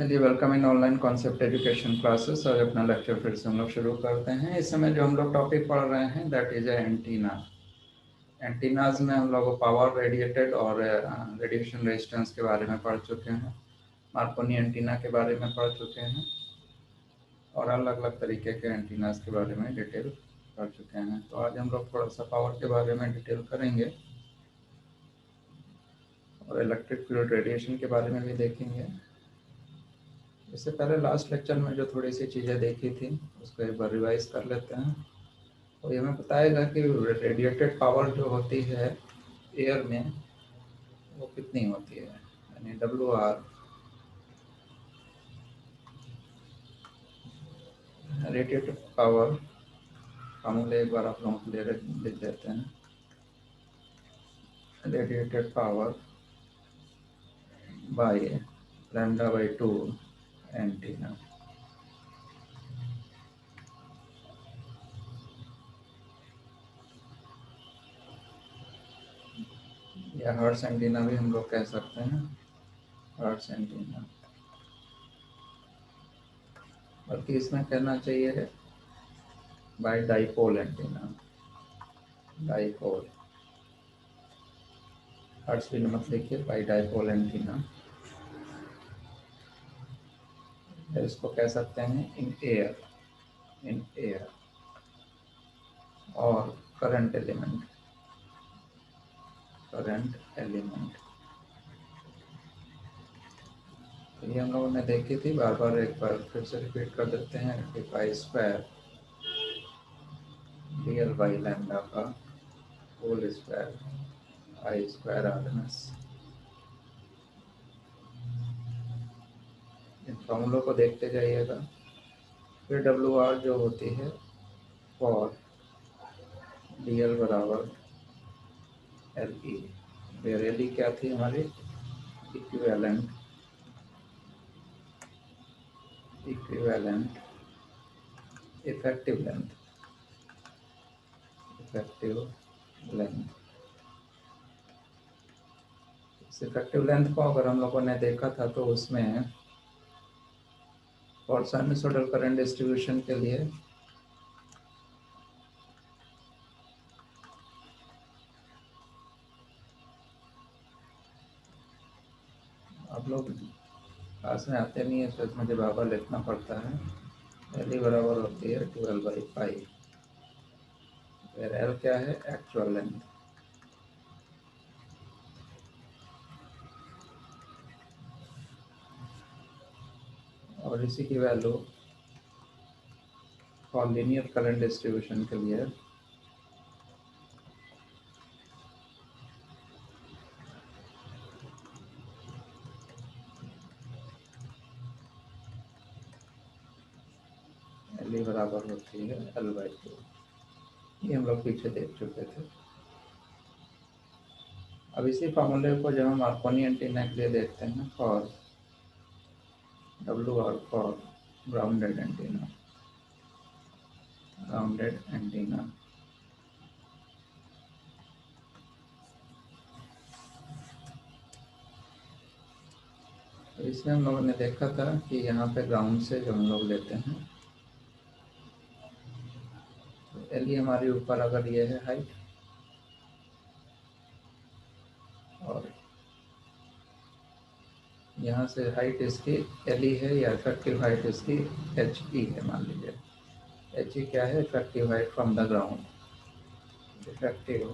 चलिए, welcome in online concept education classes. और अपना लेक्चर फिर से हम लोग शुरू करते हैं। इस समय जो हम लोग टॉपिक पढ़ रहे हैं दैट इज एंटीना। एंटीनाज में हम लोग पावर रेडिएटेड और रेडिएशन रेजिस्टेंस के बारे में पढ़ चुके हैं। मार्कोनी एंटीना के बारे में पढ़ चुके हैं और अलग अलग तरीके के एंटीनाज के बारे में डिटेल पढ़ चुके हैं। तो आज हम लोग थोड़ा सा पावर के बारे में डिटेल करेंगे और इलेक्ट्रिक फील्ड रेडिएशन के बारे में भी देखेंगे। इससे पहले लास्ट लेक्चर में जो थोड़ी सी चीज़ें देखी थी उसको एक बार रिवाइज कर लेते हैं। तो ये हमें बताएगा कि रेडिएटेड पावर जो होती है एयर में वो कितनी होती है, यानी WR। रेडिएटेड पावर फॉर्मूले एक बार आप लोगों को लिख देते हैं। Radiated power by λ/2 antenna. या हर्ट्ज एंटीना भी हम लोग कह सकते हैं, हर्ट्ज एंटीना। बल्कि इसमें कहना चाहिए bye dipole antenna, dipole. Hertz भी मत लिखिए, बाय डाइपोल एंटीना। इसको कह सकते हैं इन एयर, इन एयर। और करंट एलिमेंट, करंट एलिमेंट ये हम लोगों ने देखी थी, बार बार एक बार फिर से रिपीट कर देते हैं कि pi square real by lambda का whole square I square RMS। इन फॉर्मूलों को देखते जाइएगा। फिर WR जो होती है फॉर DL बराबर LE। फिर LE क्या थी हमारी, equivalent, equivalent effective length, effective length. इस इफेक्टिव लेंथ को अगर हम लोगों ने देखा था तो उसमें और साइनसॉइडल करंट डिस्ट्रीब्यूशन के लिए आप लोग पास में आते नहीं है तो इसमें जब आवर लिखना पड़ता है। एल बराबर होती है 12/पाई। फिर एल क्या है, एक्चुअल लेंथ। और इसी की value for linear current distribution के लिए एल बराबर होती है L/2। ये हम लोग पीछे देख चुके थे। अब इसी फार्मूले को जब हम मार्कोनी एंटीना के लिए देखते हैं for WR for grounded antenna, grounded antenna. तो इसमें हम लोगों ने देखा था कि यहाँ पे ग्राउंड से जो हम लोग लेते हैं तो एल हमारी ऊपर अगर ये है हाइट और यहाँ से हाइट इसकी एल है या इफेक्टिव हाइट इसकी HE है। मान लीजिए HE क्या है, effective height from the ground, effective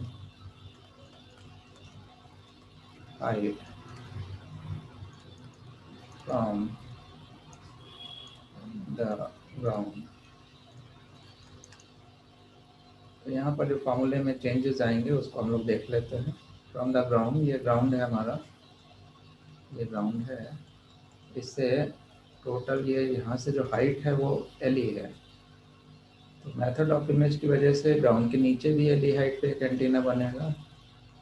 height from the ground. तो यहाँ पर जो फार्मूले में चेंजेस आएंगे उसको हम लोग देख लेते हैं। फ्रॉम द ग्राउंड, ये ग्राउंड है हमारा, ये ग्राउंड है। इससे टोटल ये यहाँ से जो हाइट है वो LE है। तो मेथड ऑफ इमेज की वजह से ग्राउंड के नीचे भी LE हाइट पे एक एंटीना बनेगा।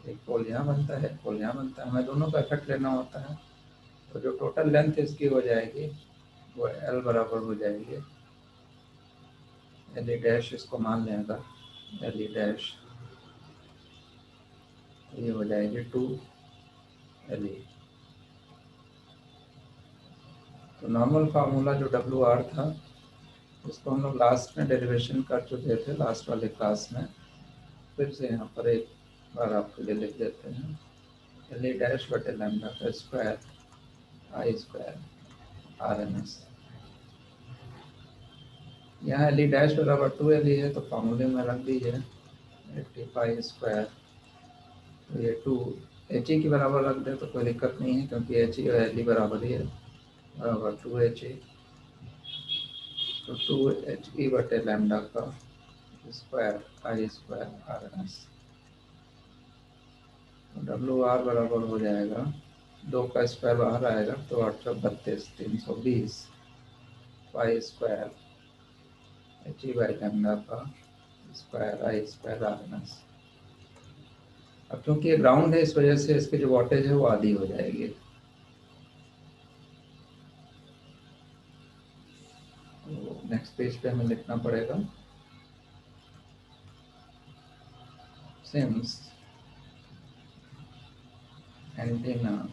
एक पोल यहाँ बनता है, पोल यहाँ बनता है, हमें दोनों का इफेक्ट लेना होता है। तो जो टोटल लेंथ इसकी हो जाएगी वो L बराबर हो जाएगी LE डैश, इसको मान लेगा LE डैश, ये हो जाएगी 2 LE। तो नॉर्मल फार्मूला जो WR था उसको हम लोग लास्ट में डेरिवेशन कर चुके थे लास्ट वाले क्लास में। फिर से यहाँ पर एक बार आपके लिए लिख देते हैं, एल ई डैश बटे लैम्डा का square I square R M S. यहाँ एल ई डैश बराबर 2LE है तो फार्मूले में रख दीजिए 85 स्क्वायर। तो ये 2HE के बराबर रख दे तो कोई दिक्कत नहीं है, क्योंकि HE और LE बराबर ही है, बराबर 2HE। तो 2HE बटे लैम्डा का square I square R M S. WR बराबर हो जाएगा 2 का स्क्वायर बाहर आएगा तो 8 32 320 pi square HE by lambda का square I square R M S. अब क्योंकि ये ग्राउंड है इस वजह से इसकी जो वोल्टेज है वो आधी हो जाएगी। तो नेक्स्ट पेज पे हमें लिखना पड़ेगा, since antenna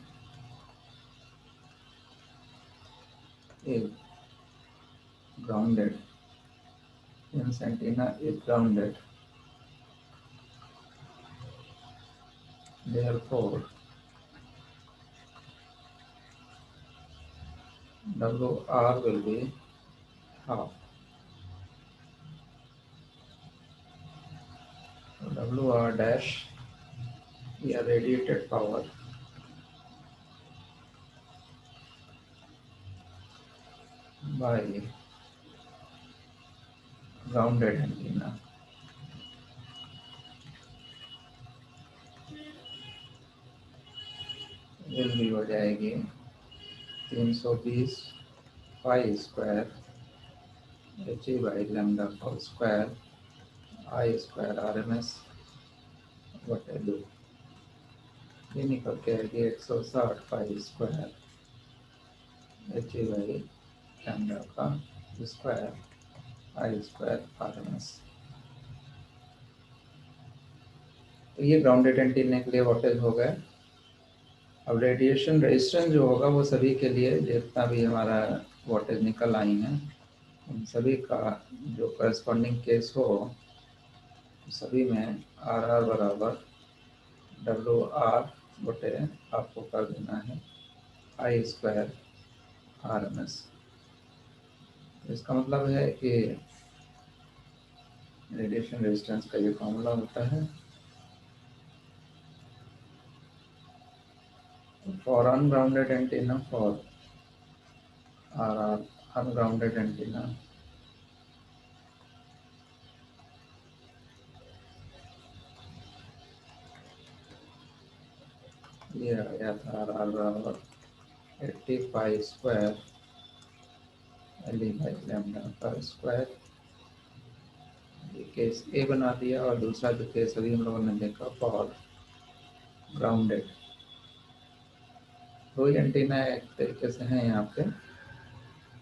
is grounded, since antenna is grounded, therefore WR will be half. So WR dash या radiated power by grounded antenna will be हो जाएगी 320 pi square HE by lambda whole square I square RMS बटे 2। ये निकल के आएगी 160 pi square HE by lambda का square I square RMS। तो ये ग्राउंडेड एंटीना के लिए वोल्टेज हो गया। अब रेडिएशन रेजिस्टेंस जो होगा वो सभी के लिए जितना भी हमारा वोल्टेज निकल आई हैं उन सभी का जो करस्पॉन्डिंग केस हो सभी में RR बराबर WR बटे आपको कर देना है आई स्क्वायर RMS। इसका मतलब है कि रेडिएशन रेजिस्टेंस का ये फॉर्मूला होता है। For ungrounded antenna, for RR ungrounded antenna, ये आया था RR बराबर 85 स्क्वायर LE बाई लैम्डा का स्क्वायर। ये केस ए बना दिया और दूसरा जो केस अभी हम लोगों ने देखा फॉर ग्राउंडेड। दो ही एंटीना एक तरीके से हैं यहाँ पे,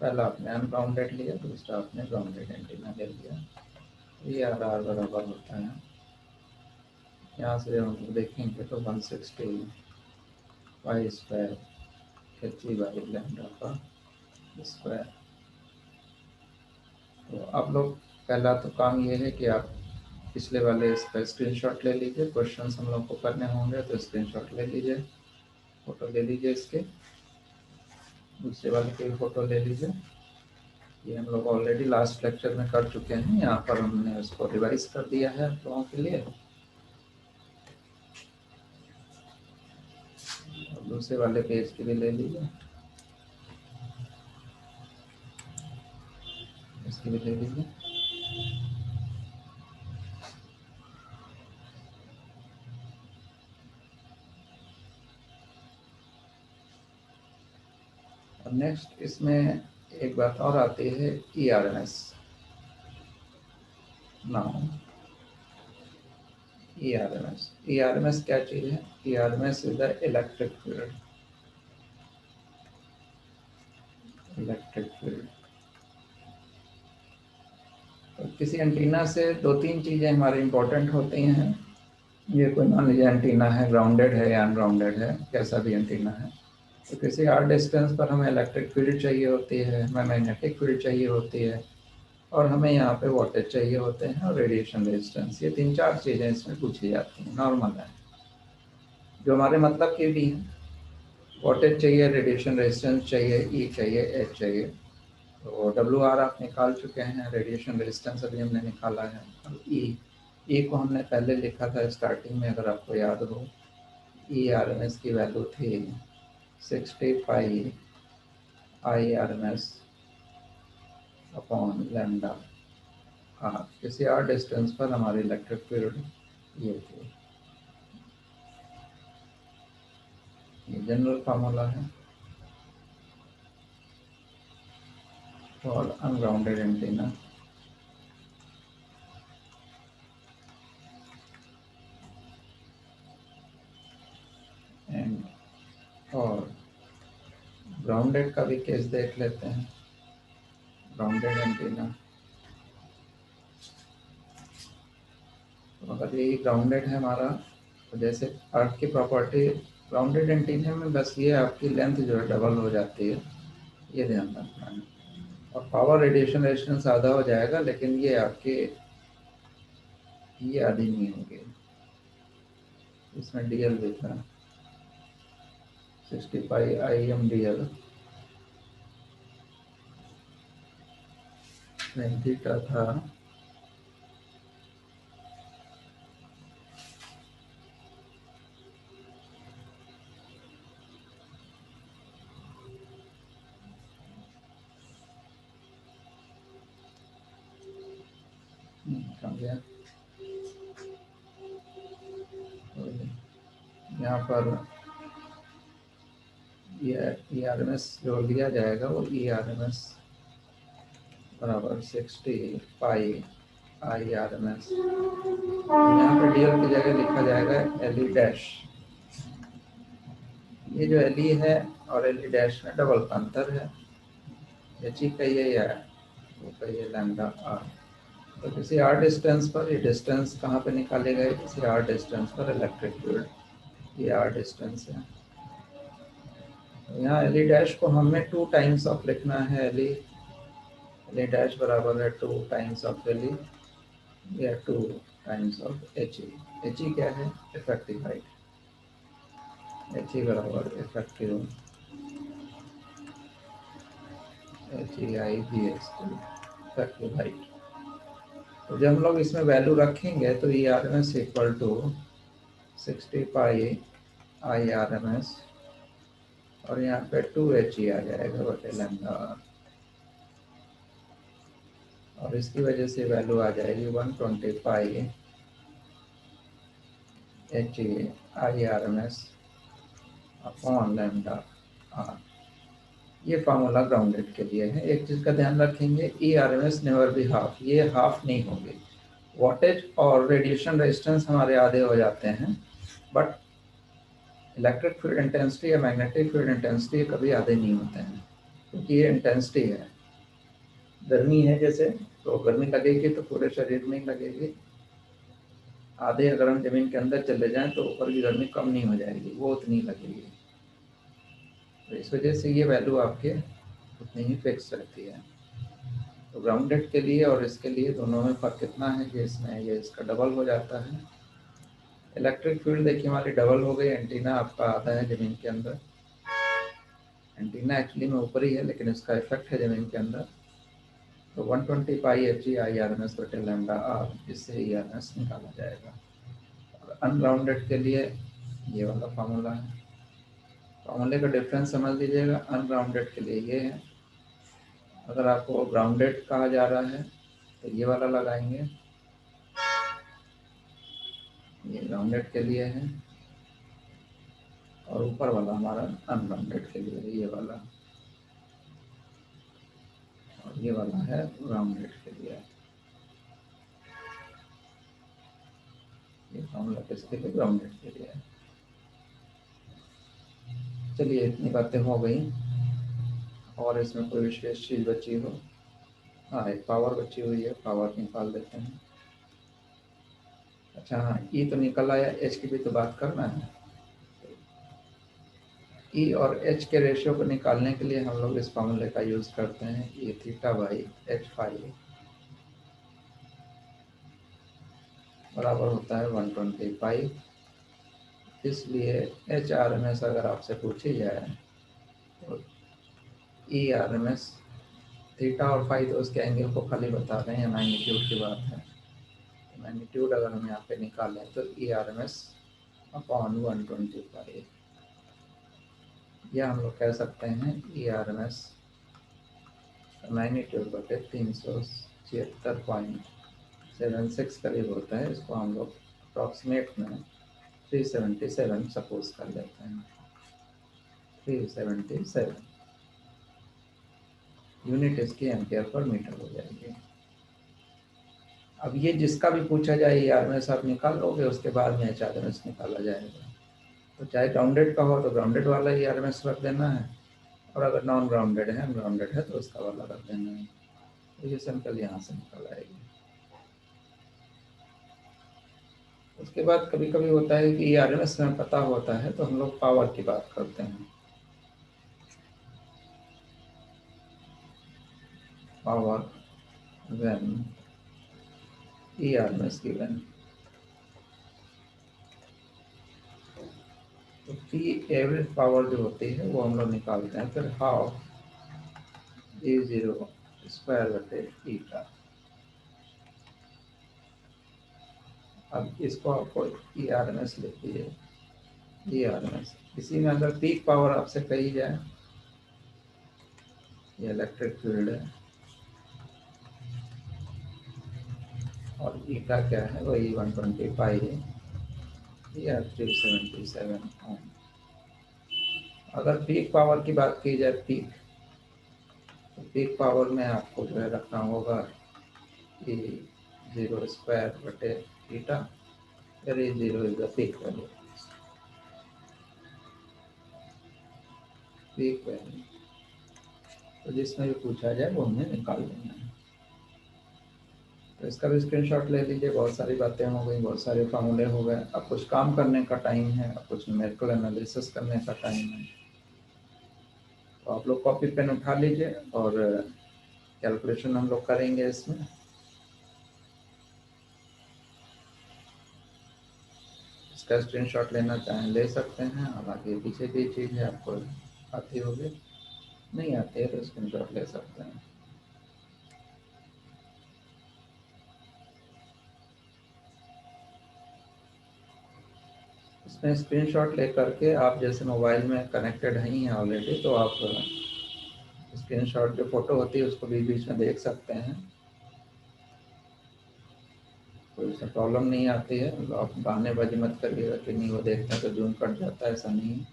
पहला आपने अनग्राउंडेड लिया, दूसरा आपने ग्राउंडेड एंटीना ले लिया। ये RR बराबर होता है, यहाँ से जब हम देखेंगे तो 160 pi square HE by lambda का स्क्वायर। तो आप लोग पहला तो काम ये है कि आप पिछले वाले इसका स्क्रीनशॉट ले लीजिए, क्वेश्चंस हम लोग को करने होंगे तो स्क्रीनशॉट ले लीजिए, फोटो ले लीजिए इसके, दूसरे वाले की फोटो ले लीजिए। ये हम लोग ऑलरेडी लास्ट लेक्चर में कर चुके हैं, यहाँ पर हमने उसको रिवाइज कर दिया है आप लोगों के लिए। और दूसरे वाले पेज के लिए ले लीजिए, इसके लिए ले लीजिए। अब नेक्स्ट इसमें एक बात और आती है ERMS। नाउ ERMS क्या चीज है? ERMS is the electric field. तो किसी एंटीना से दो तीन चीजें हमारे इम्पोर्टेंट होती हैं। ये कोई मान लीजिए एंटीना है, ग्राउंडेड है या अनग्राउंडेड है, कैसा भी एंटीना है, तो किसी आर डिस्टेंस पर हमें इलेक्ट्रिक फील्ड चाहिए होती है, हमें मैग्नेटिक फील्ड चाहिए होती है, और हमें यहाँ पे वोल्टेज चाहिए होते हैं और रेडिएशन रेजिस्टेंस। ये 3-4 चीज़ें इसमें पूछी जाती हैं, नॉर्मल है, जो हमारे मतलब की भी हैं। वोल्टेज चाहिए, रेडिएशन रेजिस्टेंस चाहिए, ई चाहिए, एच चाहिए। तो डब्ल्यू आर आप निकाल चुके हैं, रेडिएशन रेजिस्टेंस अभी हमने निकाला है। अब ई को हमने पहले लिखा था स्टार्टिंग में, अगर आपको याद हो। ई आर एम एस की वैल्यू थी 65 I R M S upon lambda R. किसी आर डिस्टेंस पर हमारी इलेक्ट्रिक फील्ड ये थी। ये जनरल फार्मूला है फॉर अनग्राउंडेड एंटीना। एंड और ग्राउंडेड का भी केस देख लेते हैं। ग्राउंडेड एंटीना, तो अगर ये ग्राउंडेड है हमारा, तो जैसे अर्थ की प्रॉपर्टी ग्राउंडेड एंटीना में बस ये आपकी लेंथ जो है डबल हो जाती है, ये ध्यान रखना है। और पावर रेडिएशन रेजिस्टेंस आधा हो जाएगा, लेकिन ये आपके ये आधी नहीं होगी। इसमें डीएल भी था 65 I am D L, theta था कम गया। तो यहाँ पर ये ई आर एम एस जो लिया जाएगा वो ई आर एम एस बराबर 60 pi I R M S. यहाँ पर डी एल की जगह लिखा जाएगा एल ई डैश। ये जो एल ई है और एल ई डैश में डबल का अंतर है, एच ई कहिए या वो कहिए लैम्डा आर। तो किसी आर डिस्टेंस पर, ये डिस्टेंस कहाँ पे निकाले गए, किसी आर डिस्टेंस पर इलेक्ट्रिक फील्ड, ये आर डिस्टेंस है। तो यहाँ एल ई डैश को हमें 2 टाइम्स ऑफ लिखना है। एल ई डैश बराबर है 2 टाइम्स ऑफ एल ई या 2 times of H E. H E क्या है, इफेक्टिव हाइट। एच ई बराबर effective H E I B S T, effective height. तो जब हम लोग इसमें वैल्यू रखेंगे तो E R M S equal to 60 pi I R M S, और यहाँ पे 2 एच ई आ जाएगा बटे लैम्डा, और इसकी वजह से वैल्यू आ जाएगी 120 pi H E I R M S upon lambda R. ये फार्मूला ग्राउंडेड के लिए है। एक चीज़ का ध्यान रखेंगे, E R M S never be half, ये हाफ नहीं होगी। वोल्टेज और रेडिएशन रेजिस्टेंस हमारे आधे हो जाते हैं, बट इलेक्ट्रिक फील्ड इंटेंसिटी या मैग्नेटिक फील्ड इंटेंसिटी कभी आधे नहीं होते हैं, क्योंकि ये इंटेंसिटी है। गर्मी है जैसे, तो गर्मी लगेगी तो पूरे शरीर में ही लगेगी। आधे अगर हम जमीन के अंदर चले जाएं तो ऊपर की गर्मी कम नहीं हो जाएगी, वो उतनी लगेगी। तो इस वजह से ये वैल्यू आपके उतनी ही फिक्स रहती है। तो ग्राउंडेड के लिए और इसके लिए दोनों में फ़र्क कितना है कि इसमें ये इसका डबल हो जाता है। इलेक्ट्रिक फील्ड देखिए हमारी डबल हो गई। एंटीना आपका आता है ज़मीन के अंदर, एंटीना एक्चुअली में ऊपर ही है लेकिन इसका इफेक्ट है ज़मीन के अंदर। तो 120 pi H E I R M S बटे लैम्डा आर, इससे ई आर एम एस निकाला जाएगा। और अनग्राउंडेड के लिए ये वाला फार्मूला है। फार्मूले का डिफरेंस समझ लीजिएगा। अनग्राउंडेड के लिए ये है, अगर आपको ग्राउंडेड कहा जा रहा है तो ये वाला लगाएंगे, ये ग्राउंडेड के लिए है, और ऊपर वाला हमारा अनग्राउंडेड के लिए है, ये वाला, और ये वाला है ग्राउंडेड के लिए। ये फार्मूला किसके लिए, ग्राउंडेड के लिए है। चलिए इतनी बातें हो गई, और इसमें कोई विशेष चीज़ बची हो। हाँ, एक पावर बची हुई है, पावर निकाल देते हैं। अच्छा हाँ, ई तो निकल आया, एच की भी तो बात करना है। ई और एच के रेशियो को निकालने के लिए हम लोग इस फॉर्मूले का यूज़ करते हैं। E theta by H phi बराबर होता है 125। इसलिए एच आर एम एस अगर आपसे पूछी जाए तो E R M S theta और फाई तो उसके एंगल को खाली बता रहे हैं, मैग्नीट्यूड की बात है। मैग्नीट्यूड अगर हम यहाँ पे निकालें तो E R M S upon 125, या हम लोग कह सकते हैं E R M S magnitude बटे 376.76 करीब होता है। इसको हम लोग अप्रॉक्सीमेट में 377 सपोज कर लेते हैं। 377 यूनिट इसकी एम्पियर पर मीटर हो जाएगी। अब ये जिसका भी पूछा जाए ई आर एम एस आप निकाल लोगे, उसके बाद में एच आर एम एस निकाला जाएगा। तो चाहे ग्राउंडेड का हो तो ग्राउंडेड वाला ई आर एम एस रख देना है, और अगर नॉन ग्राउंडेड है, अनग्राउंडेड है, तो उसका वाला रख देना है। तो ये सिंपल यहाँ से निकल आएगी। उसके बाद कभी कभी होता है कि ई आर एम एस में पता होता है तो हम लोग पावर की बात करते हैं। Power when E R M S given, तो पी एवरेज पावर जो होती है वो हम लोग निकालते हैं। फिर हाफ ई जीरो स्क्वायर बटे ईटा। अब इसको आपको ई आर एम एस लिख दीजिए। ई आर एम एस इसी में अगर पीक पावर आपसे कही जाए, ये इलेक्ट्रिक फील्ड है और ईटा क्या है, वही 125 है या 377 ओम। अगर पीक पावर की बात की जाए, तो पीक पावर में आपको जो है रखना होगा ई जीरो स्क्वायर बटे ईटा, फिर E zero is the peak value. Peak value तो जिसमें भी पूछा जाए वो हमें निकाल लेना है। तो इसका भी स्क्रीनशॉट ले लीजिए। बहुत सारी बातें हो गई, बहुत सारे फार्मूले हो गए। अब कुछ काम करने का टाइम है, अब कुछ न्यूमेरिकल एनालिसिस करने का टाइम है। तो आप लोग कॉपी पेन उठा लीजिए और कैलकुलेशन हम लोग करेंगे इसमें। इसका स्क्रीनशॉट लेना चाहें ले सकते हैं। और आगे पीछे की चीज़ है आपको आती होगी, नहीं आती है तो स्क्रीनशॉट ले सकते हैं। इसमें स्क्रीनशॉट लेकर के आप जैसे मोबाइल में कनेक्टेड ही हैं ऑलरेडी, तो आप स्क्रीनशॉट जो फोटो होती है उसको बीच बीच में देख सकते हैं। कोई सा प्रॉब्लम नहीं आती है। आप बहानेबाजी मत करिएगा कि नहीं वो देखते हैं तो जूम कट जाता है, ऐसा नहीं है।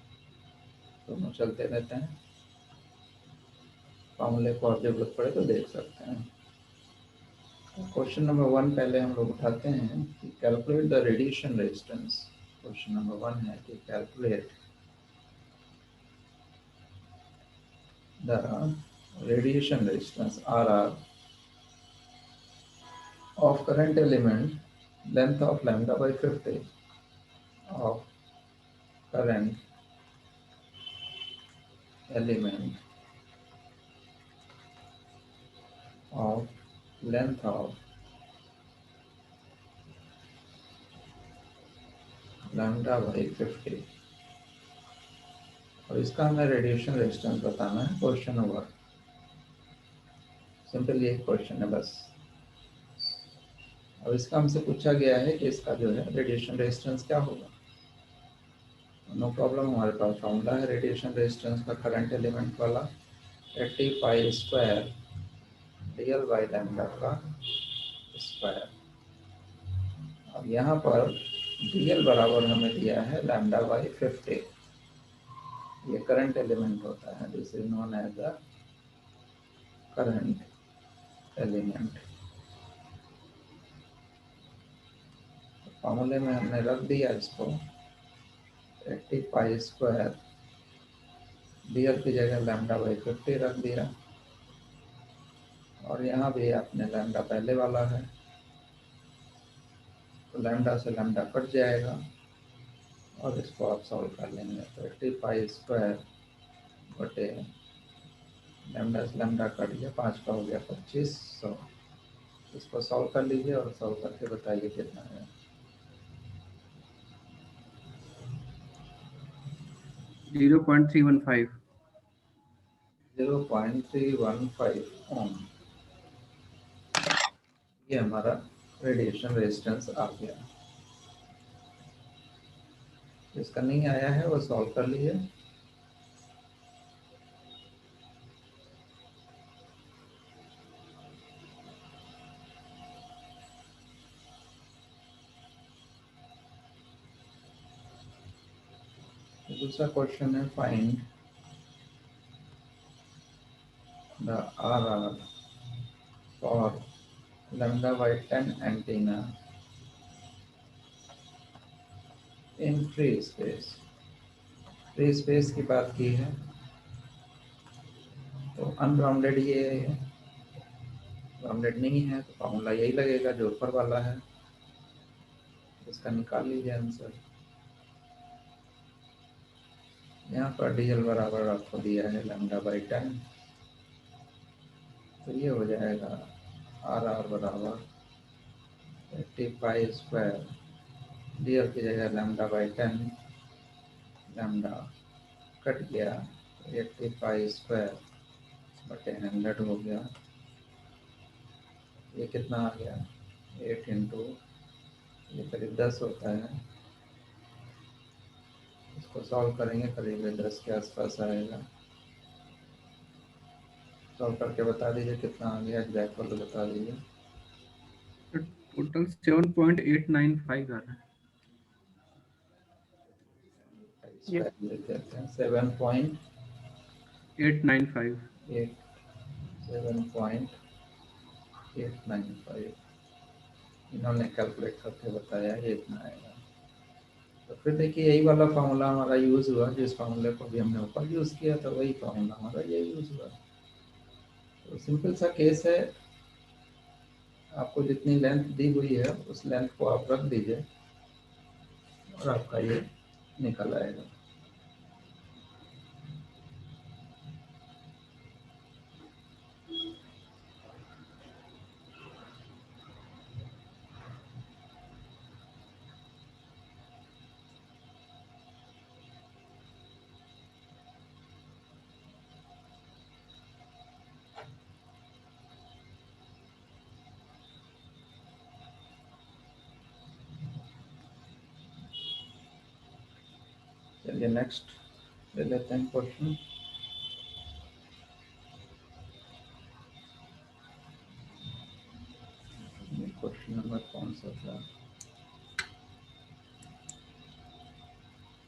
दोनों चलते रहते हैं। फॉर्मूले को आप जरूरत पड़े तो देख सकते हैं। क्वेश्चन नंबर 1 पहले हम लोग उठाते हैं कि calculate the radiation resistance. Question number 1 है कि calculate the radiation resistance RR of current element length of lambda by 50 of current element of length of lambda by 50, और इसका हमें रेडिएशन रेजिस्टेंस बताना है। क्वेश्चन नंबर सिंपल ये question है बस। अब इसका हमसे पूछा गया है कि इसका जो है रेडिएशन रेजिस्टेंस क्या होगा। नो प्रॉब्लम, हमारे पास फॉर्मूला है रेडिएशन रेजिस्टेंस का करंट एलिमेंट वाला, 80 pi square DL by lambda का स्क्वायर। अब यहाँ पर डीएल बराबर हमें दिया है लैम्डा बाई 50। ये करंट एलिमेंट होता है, this is known as the current element. फॉर्मूले में हमने रख दिया इसको 80 पाई स्क्वायर, डीएल की जगह लैम्डा बाई 50 रख दिया, और यहाँ भी आपने लैम्डा पहले वाला है तो लैम्डा से लैम्डा कट जाएगा, और इसको आप सॉल्व कर लेंगे। तो 85² बटे लैम्डा से लैम्डा कट गया, 5 का हो गया 2500। इसको सॉल्व कर लीजिए और सॉल्व करके बताइए कितना है। 0.315। 0.315 ओम, ये हमारा रेडिएशन रेजिस्टेंस आ गया। जिसका नहीं आया है वो सॉल्व कर लीजिए। दूसरा क्वेश्चन है, find the RR for lambda by 10 antenna in free space. Free space की बात की है तो अनबाउंडेड ये है, बाउंडेड नहीं है तो फॉर्मूला यही लगेगा जो ऊपर वाला है। इसका निकाल लीजिए आंसर। यहाँ पर डीएल बराबर आपको दिया है लैम्डा बाई 10, तो ये हो जाएगा RR बराबर 85²। डीएल की जगह लैम्डा बाई 10, लैम्डा कट गया 85² बटे 100 हो गया। ये कितना आ गया, 8 इंटू, ये करीब 10 होता है। इसको सॉल्व करेंगे करीब 10 के आसपास आएगा। सॉल्व करके बता दीजिए कितना आ गया, एग्जैक्ट वाला बता दीजिए। टोटल 7.895 आ रहा है। ये लिख देते हैं 7.8, 895। 7.895 इन्होंने कैलकुलेट करके बताया, ये इतना आएगा। तो फिर देखिए यही वाला फार्मूला हमारा यूज़ हुआ, जिस फार्मूले को भी हमने ऊपर यूज़ किया था वही फार्मूला हमारा ये यूज़ हुआ। तो सिंपल सा केस है, आपको जितनी लेंथ दी हुई है उस लेंथ को आप रख दीजिए और आपका ये निकल आएगा। चलिए नेक्स्ट ले लेते हैं क्वेश्चन। क्वेश्चन नंबर कौन सा था,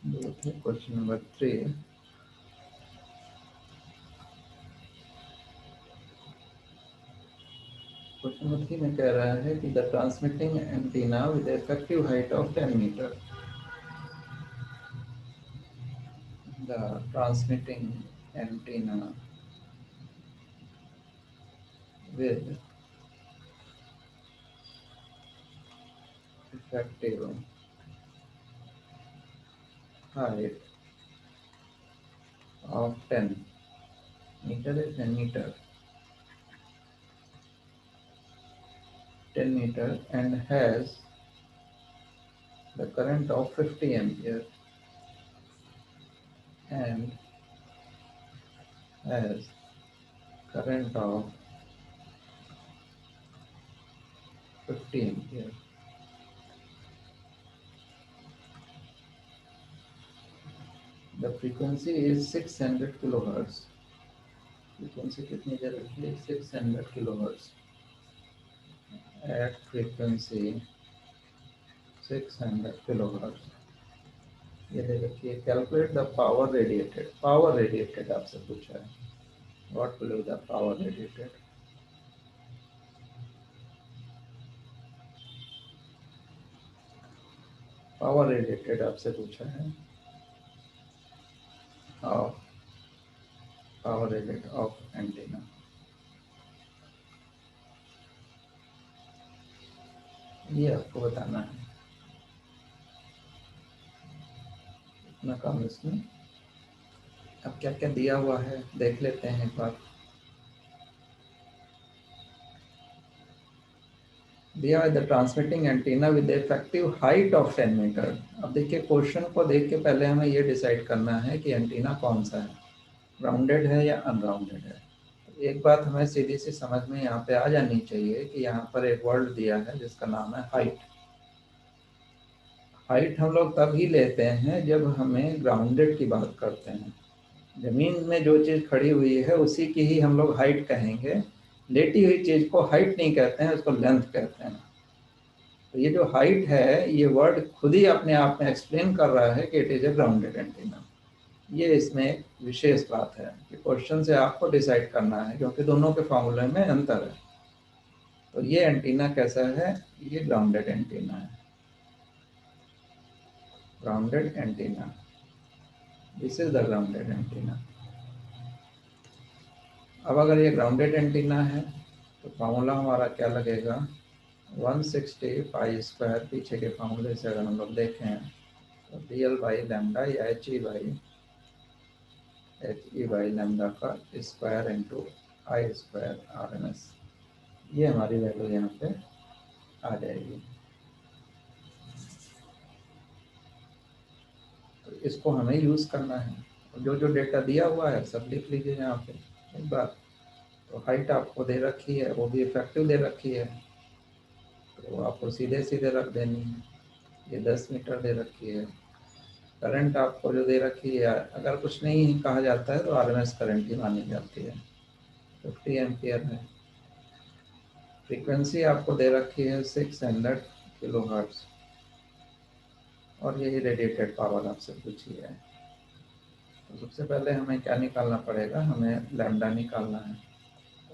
दो थे। Question number 3। क्वेश्चन नंबर 3 में कह रहा है कि the transmitting antenna with effective height of 10 metre, the transmitting antenna with effective height of 10 meter is 10 meter, 10 meter and has the current of 50 ampere and has current of 50 ampere. The frequency is 600 kilohertz. Frequency कितनी दे रखी है, 600 kilohertz. At frequency 600 kilohertz. ये दे रखी है। Calculate the power radiated. Power radiated आपसे पूछा है, what will be the power radiated. Power radiated आपसे पूछा है of power radiate of antenna. ये आपको बताना है। कितना कम इसमें। अब क्या क्या दिया हुआ है देख लेते हैं एक बार। दिया है the transmitting antenna with effective height of 10 metre. अब देखिए क्वेश्चन को देख के पहले हमें ये डिसाइड करना है कि एंटीना कौन सा है, राउंडेड है या अनराउंडेड है। तो एक बात हमें सीधी सी समझ में यहाँ पे आ जानी चाहिए कि यहाँ पर एक वर्ड दिया है जिसका नाम है हाइट। हाइट हम लोग तभी लेते हैं जब हमें ग्राउंडेड की बात करते हैं। जमीन में जो चीज़ खड़ी हुई है उसी की ही हम लोग हाइट कहेंगे। लेटी हुई चीज़ को हाइट नहीं कहते हैं, उसको लेंथ कहते हैं। तो ये जो हाइट है ये वर्ड खुद ही अपने आप में एक्सप्लेन कर रहा है कि it is a grounded antenna. ये इसमें एक विशेष बात है कि क्वेश्चन से आपको डिसाइड करना है, क्योंकि दोनों के फॉर्मूले में अंतर है। तो ये एंटीना कैसा है, ये ग्राउंडेड एंटीना है, grounded antenna, this is the grounded antenna. अब अगर ये ग्राउंडेड एंटीना है तो फार्मूला हमारा क्या लगेगा, 160 पाई स्क्वायर, पीछे के फार्मूले से अगर हम लोग देखें तो DL बाई लैम्डा या HE बाई लैम्डा का स्क्वायर इंटू आई स्क्वायर RMS, ये हमारी वैल्यू यहाँ पे आ जाएगी। तो इसको हमें यूज़ करना है। जो जो डेटा दिया हुआ है सब लिख लीजिए यहाँ पे एक बार। तो हाइट आपको दे रखी है, वो भी इफेक्टिव दे रखी है, तो आपको सीधे सीधे रख देनी है। ये 10 मीटर दे रखी है। करंट आपको जो दे रखी है, अगर कुछ नहीं कहा जाता है तो RMS करंट ही मानी जाती है, 50 एम्पियर है। फ्रीक्वेंसी आपको दे रखी है 600 किलो हर्ट्ज, और यही रेडिएटेड पावर आपसे पूछी है। तो सबसे पहले हमें क्या निकालना पड़ेगा, हमें लैम्डा निकालना है।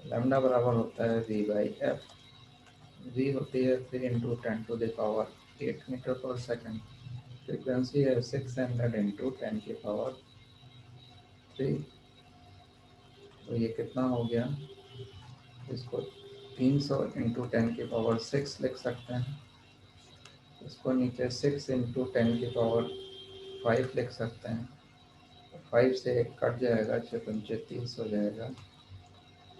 लैम्डा बराबर होता है V बाई एफ। V होती है 3 इंटू 10⁸ मीटर पर सेकेंड। फ्रीक्वेंसी है 600 इंटू 10⁻3। तो ये कितना हो गया, इसको 300 इंटू 10⁻6 लिख सकते हैं। इसको नीचे 6 इंटू 10⁵ लिख सकते हैं। 5 से 1 कट जाएगा, 6 पंचे 30 हो जाएगा,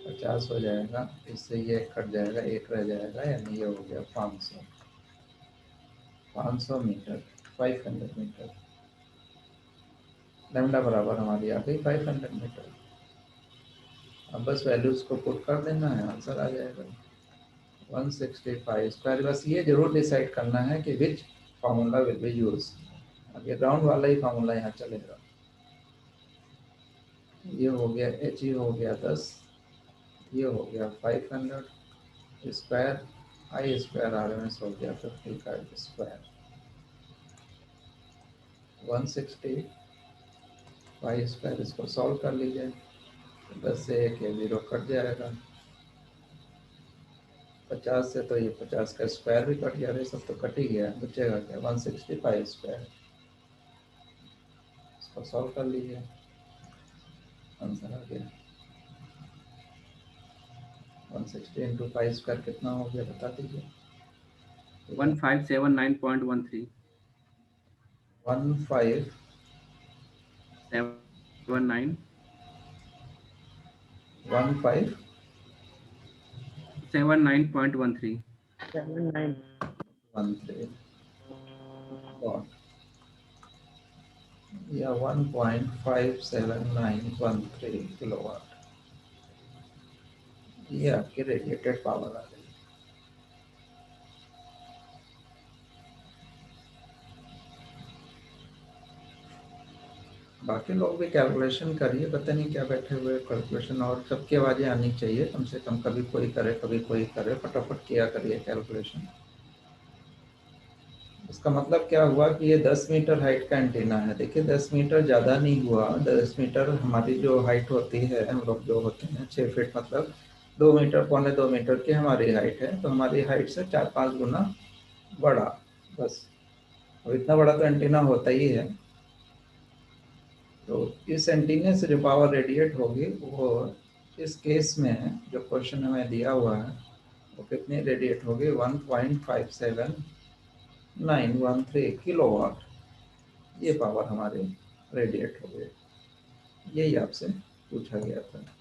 50 हो जाएगा। इससे ये कट जाएगा, 1 रह जाएगा, यानी ये हो गया 500 मीटर, 500 मीटर। लैम्डा बराबर हमारी आ गई 500 मीटर। अब बस वैल्यूज को पुट कर देना है, आंसर आ जाएगा 165 स्क्वायर। बस ये जरूर डिसाइड करना है कि विच फार्मूला विल बी यूज। अब ये ग्राउंड वाला ही फार्मूला यहाँ चलेगा। ये हो गया HE हो गया 10, ये हो गया 500 स्क्वायर, आई स्क्वायर RMS हो गया 55 स्क्वायर। 165 स्क्वायर, इसको सॉल्व कर लीजिए। 10 से 1 ये 0 कट जाएगा, 50 से तो ये 50 का स्क्वायर भी कट गया, सब तो कट ही गया, बचेगा क्या, 165 स्क्वायर। इसको सॉल्व कर लीजिए, आंसर आ गया 160 इंटू 5 स्क्वायर कितना हो गया बता दीजिए। 1579.13 15 79 15 79.13 13 डॉट या 1.57913 किलोवाट, ये आपकी रेडिएटेड पावर आ गई। बाकी लोग भी कैलकुलेशन करिए, पता नहीं क्या बैठे हुए कैलकुलेशन, और सबकी आवाज़ें आनी चाहिए कम से कम, कभी कोई करे कभी कोई करे, फटाफट किया करिए कैलकुलेशन। इसका मतलब क्या हुआ कि ये 10 मीटर हाइट का एंटीना है। देखिए 10 मीटर ज़्यादा नहीं हुआ, 10 मीटर हमारी जो हाइट होती है, हम लोग जो होते हैं 6 फीट, मतलब 2 मीटर 2.25 मीटर की हमारी हाइट है। तो हमारी हाइट से 4-5 गुना बड़ा, बस। और इतना बड़ा तो एंटीना होता ही है। तो इस एंटीने से जो पावर रेडिएट होगी वो इस केस में जो क्वेश्चन हमें दिया हुआ है वो कितनी रेडिएट होगी, 1.57913 किलोवाट। ये पावर हमारी रेडिएट हो गए। यही आपसे पूछा गया था।